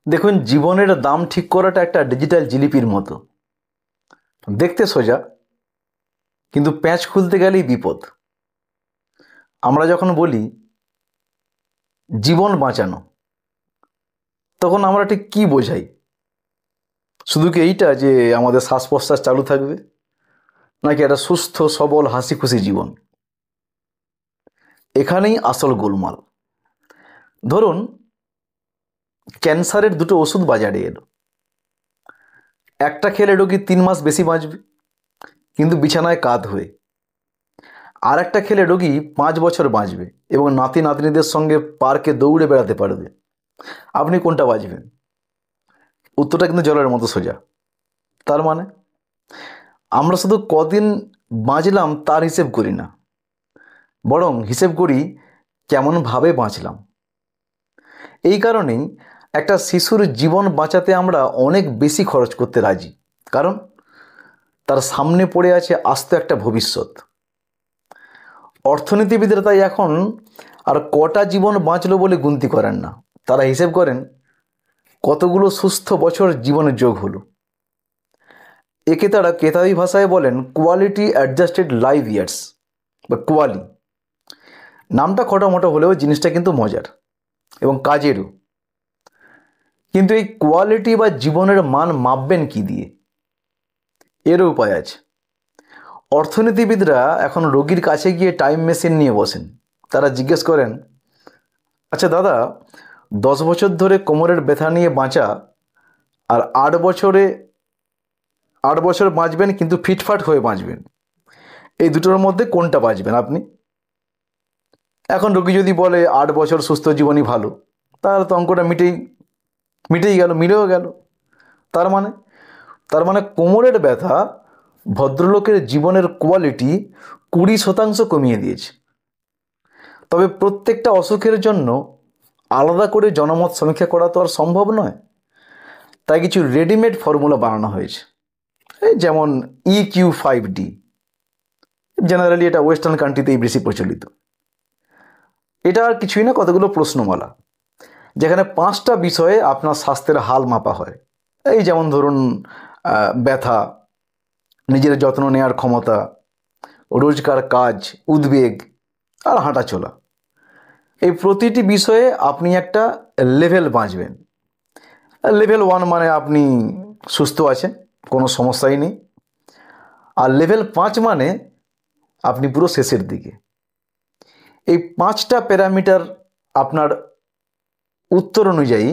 দেখুন, জীবনের দাম ঠিক করাটা একটা ডিজিটাল জিলিপির মতো। দেখতে সোজা, কিন্তু প্যাঁচ খুলতে গেলেই বিপদ। আমরা যখন বলি জীবন বাঁচানো, তখন আমরা ঠিক কী বোঝাই? শুধু কি এইটা যে আমাদের শ্বাস প্রশ্বাস চালু থাকবে, নাকি একটা সুস্থ সবল হাসি খুশি জীবন? এখানেই আসল গোলমাল। ধরুন, ক্যান্সারের দুটো ওষুধ বাজারে এলো। একটা খেলে রোগী 3 মাস বেশি বাঁচবে, কিন্তু বিছানায় কাত হয়ে। আর একটা খেলে রোগী 5 বছর বাঁচবে এবং নাতি নাতনিদের সঙ্গে পার্কে দৌড়ে বেড়াতে পারবে। আপনি কোনটা বাঁচবেন? উত্তরটা কিন্তু জলের মতো সোজা। তার মানে আমরা শুধু কদিন বাঁচলাম তার হিসেব করি না, বরং হিসেব করি কেমনভাবে বাঁচলাম। এই কারণেই একটা শিশুর জীবন বাঁচাতে আমরা অনেক বেশি খরচ করতে রাজি, কারণ তার সামনে পড়ে আছে আস্ত একটা ভবিষ্যৎ। অর্থনীতিবিদরা তাই এখন আর কটা জীবন বাঁচলো বলে গুনতি করেন না, তারা হিসেব করেন কতগুলো সুস্থ বছর জীবনে যোগ হলো। একে তারা কেতাবি ভাষায় বলেন কোয়ালিটি অ্যাডজাস্টেড লাইফ ইয়ার্স বা কোয়ালি। নামটা খটোমটো হলেও জিনিসটা কিন্তু মজার এবং কাজেরও। কিন্তু এই কোয়ালিটি বা জীবনের মান মাপবেন কি দিয়ে? এরও উপায় আছে। অর্থনীতিবিদরা এখন রোগীর কাছে গিয়ে টাইম মেশিন নিয়ে বসেন। তারা জিজ্ঞেস করেন, আচ্ছা দাদা, 10 বছর ধরে কোমরের ব্যথা নিয়ে বাঁচা আর 8 বছর বাঁচবেন কিন্তু ফিটফাট হয়ে বাঁচবেন, এই দুটোর মধ্যে কোনটা বাঁচবেন আপনি? এখন রোগী যদি বলে 8 বছর সুস্থ জীবনই ভালো, তাহলে তো অঙ্কটা মিলেও গেল। তার মানে কোমরের ব্যথা ভদ্রলোকের জীবনের কোয়ালিটি 20% কমিয়ে দিয়েছে। তবে প্রত্যেকটা অসুখের জন্য আলাদা করে জনমত সমীক্ষা করা তো আর সম্ভব নয়। তাই কিছু রেডিমেড ফর্মুলা বানানো হয়েছে, এই যেমন EQ5D। জেনারেলি এটা ওয়েস্টার্ন কান্ট্রিতেই বেশি প্রচলিত। এটা আর কিছুই না, কতগুলো প্রশ্নমালা, যেখানে 5টা বিষয়ে আপনার স্বাস্থ্যের হাল মাপা হয়। এই যেমন ধরুন, ব্যথা, নিজের যত্ন নেওয়ার ক্ষমতা, রোজকার কাজ, উদ্বেগ আর হাঁটাচলা। এই প্রতিটি বিষয়ে আপনি একটা লেভেল বাঁচবেন। লেভেল 1 মানে আপনি সুস্থ আছেন, কোনো সমস্যাই নেই। আর লেভেল 5 মানে আপনি পুরো শেষের দিকে। এই 5টা প্যারামিটার আপনার উত্তর অনুযায়ী